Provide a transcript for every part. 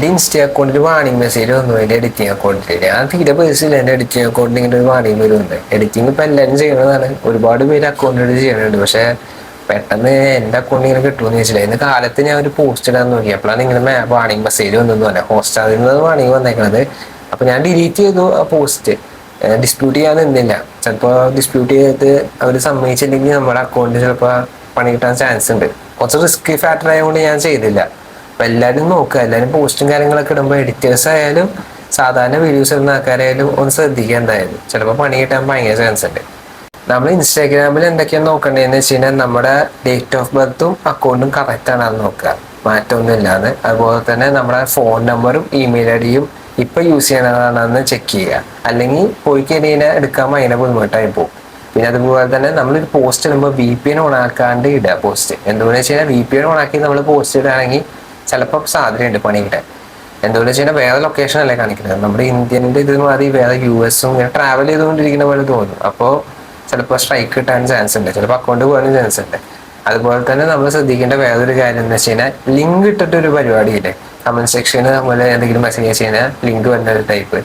എൻ്റെ ഇൻസ്റ്റ അക്കൗണ്ടിൽ warning message വന്നു. എൻ്റെ എഡിറ്റിംഗ് അക്കൗണ്ടിൽ ഞാൻ തീരെ പേഴ്സില്ല. എൻ്റെ എഡിറ്റിംഗ് അക്കൗണ്ടിൽ ഇങ്ങനെ ഒരു വാണിംഗ് വരുന്നുണ്ട്. എഡിറ്റിംഗ് ഇപ്പം എല്ലാവരും ചെയ്യണതാണ്, ഒരുപാട് പേര് അക്കൗണ്ടിൽ ചെയ്യണുണ്ട്. പക്ഷെ പെട്ടെന്ന് എൻ്റെ അക്കൗണ്ട് ഇങ്ങനെ കിട്ടുമെന്ന് ചോദിച്ചില്ല. ഇന്ന് കാലത്ത് ഞാൻ ഒരു പോസ്റ്റ് ഇടാൻ നോക്കി, അപ്പോഴാണ് ഇങ്ങനെ വാണിംഗ് മെസ്സേജ് വന്നെന്ന് പറയാം. ഹോട്ട്സ്റ്റാറിൽ നിന്ന് വാണിംഗ് വന്നേക്കണത്. അപ്പോൾ ഞാൻ ഡിലീറ്റ് ചെയ്തു ആ പോസ്റ്റ്. ഡിസ്പ്യൂട്ട് ചെയ്യാൻ നിന്നില്ല. ചിലപ്പോൾ ഡിസ്പ്യൂട്ട് ചെയ്തിട്ട് അവർ സമ്മതിച്ചില്ലെങ്കിൽ നമ്മുടെ അക്കൗണ്ടിൽ ചിലപ്പോൾ പണി കിട്ടാൻ ചാൻസ് ഉണ്ട്. കുറച്ച് റിസ്ക് ഫാക്ടർ ആയതുകൊണ്ട് ഞാൻ ചെയ്തില്ല. അപ്പൊ എല്ലാവരും നോക്കുക, എല്ലാവരും പോസ്റ്റും കാര്യങ്ങളൊക്കെ ഇടുമ്പോൾ എഡിറ്റേഴ്സ് ആയാലും സാധാരണ വീഡിയോസ് ഇടുന്ന ആൾക്കാരായാലും ഒന്ന് ശ്രദ്ധിക്കുക. എന്തായാലും ചിലപ്പോൾ പണി കിട്ടാൻ ഭയങ്കര ചാൻസ് ഉണ്ട്. നമ്മൾ ഇൻസ്റ്റാഗ്രാമിൽ എന്തൊക്കെയാണ് നോക്കേണ്ടതെന്ന് വെച്ച് കഴിഞ്ഞാൽ നമ്മുടെ ഡേറ്റ് ഓഫ് ബർത്തും അക്കൗണ്ടും കറക്റ്റ് ആണെന്ന് നോക്കുക, മാറ്റമൊന്നും ഇല്ലാന്ന്. അതുപോലെ തന്നെ നമ്മുടെ ഫോൺ നമ്പറും ഇമെയിൽ ഐ ഡിയും ഇപ്പൊ യൂസ് ചെയ്യണതാണെന്ന് ചെക്ക് ചെയ്യുക. അല്ലെങ്കിൽ പോയി കഴിഞ്ഞാൽ എടുക്കാൻ ഭയങ്കര ബുദ്ധിമുട്ടായി പോകും. പിന്നെ അതുപോലെ തന്നെ നമ്മളൊരു പോസ്റ്റ് ഇടുമ്പോൾ VPN ഓൺ ആക്കാണ്ട് ഇടുക പോസ്റ്റ്. എന്തുകൊണ്ടെന്ന് വെച്ച് കഴിഞ്ഞാൽ VPN ഓൺ ആക്കി നമ്മൾ പോസ്റ്റ് ഇടുകയാണെങ്കിൽ ചിലപ്പോൾ സാധ്യതയുണ്ട് പണി കിട്ടാൻ. എന്തുകൊണ്ടെന്ന് വെച്ച് കഴിഞ്ഞാൽ വേറെ ലൊക്കേഷൻ അല്ലേ കാണിക്കുന്നത്, നമ്മുടെ ഇന്ത്യൻ്റെ ഇത് മാറി വേറെ US ഇങ്ങനെ ട്രാവൽ ചെയ്തുകൊണ്ടിരിക്കുന്ന പോലെ തോന്നും. അപ്പോൾ ചിലപ്പോൾ സ്ട്രൈക്ക് കിട്ടാൻ ചാൻസ് ഉണ്ട്, ചിലപ്പോൾ അക്കൗണ്ട് പോകാനും ചാൻസ് ഉണ്ട്. അതുപോലെ തന്നെ നമ്മൾ ശ്രദ്ധിക്കേണ്ട വേറൊരു കാര്യം എന്ന് വെച്ച് കഴിഞ്ഞാൽ ലിങ്ക് ഇട്ടിട്ടൊരു പരിപാടിയില്ലേ, കമന്റ് സെക്ഷന് നമ്മൾ എന്തെങ്കിലും മെസ്സേജ് അയച്ചു കഴിഞ്ഞാൽ ലിങ്ക് വരുന്ന ഒരു ടൈപ്പ്.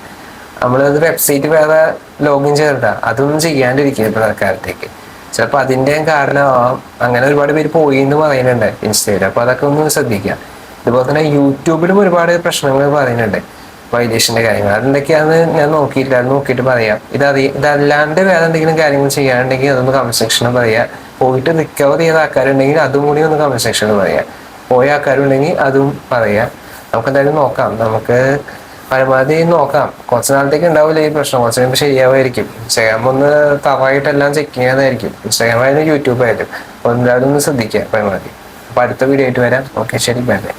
നമ്മളത് വെബ്സൈറ്റ് വേറെ ലോഗിൻ ചെയ്തിട്ടാ അതൊന്നും ചെയ്യാണ്ടിരിക്കുക ഇപ്പോഴത്തെ കാലത്തേക്ക്. ചിലപ്പോൾ അതിൻ്റെയും കാരണമാവാം അങ്ങനെ ഒരുപാട് പേര് പോയി എന്ന് പറയുന്നുണ്ട് ഇൻസ്റ്റയിൽ. അപ്പോൾ അതൊക്കെ ഒന്ന് ശ്രദ്ധിക്കുക. അതുപോലെ തന്നെ യൂട്യൂബിലും ഒരുപാട് പ്രശ്നങ്ങൾ പറയുന്നുണ്ട്, വൈലേഷൻ്റെ കാര്യങ്ങൾ. അതെന്തൊക്കെയാണെന്ന് ഞാൻ നോക്കിയില്ല, അത് നോക്കിയിട്ട് പറയാം. ഇതല്ലാണ്ട് വേറെ എന്തെങ്കിലും കാര്യങ്ങൾ ചെയ്യാനുണ്ടെങ്കിൽ അതൊന്ന് കമന്റ് സെക്ഷനിൽ പറയാം. പോയിട്ട് റിക്കവർ ചെയ്ത ആൾക്കാരുണ്ടെങ്കിൽ അതും കൂടി ഒന്ന് കമന്റ് സെക്ഷനിൽ പറയാം. പോയ ആൾക്കാരുണ്ടെങ്കിൽ അതും പറയാം. നമുക്ക് എന്തായാലും നോക്കാം, നമുക്ക് പരമാവധി നോക്കാം. കുറച്ച് നാളത്തേക്ക് ഉണ്ടാവില്ല ഈ പ്രശ്നം, കുറച്ച് കഴിയുമ്പോൾ ശരിയാവുമായിരിക്കും. ഇൻസ്റ്റാഗ്രാം ഒന്ന് തറവായിട്ടെല്ലാം ചെക്ക് ചെയ്യാനായിരിക്കും, ഇൻസ്റ്റാഗ്രാം ആയാലും യൂട്യൂബ് ആയാലും. അപ്പോൾ എന്തായാലും ഒന്ന് ശ്രദ്ധിക്കുക പരമാവധി. അപ്പോൾ അടുത്ത വീഡിയോ ആയിട്ട് വരാം. ഓക്കെ, ശരി, ബൈ ബൈ.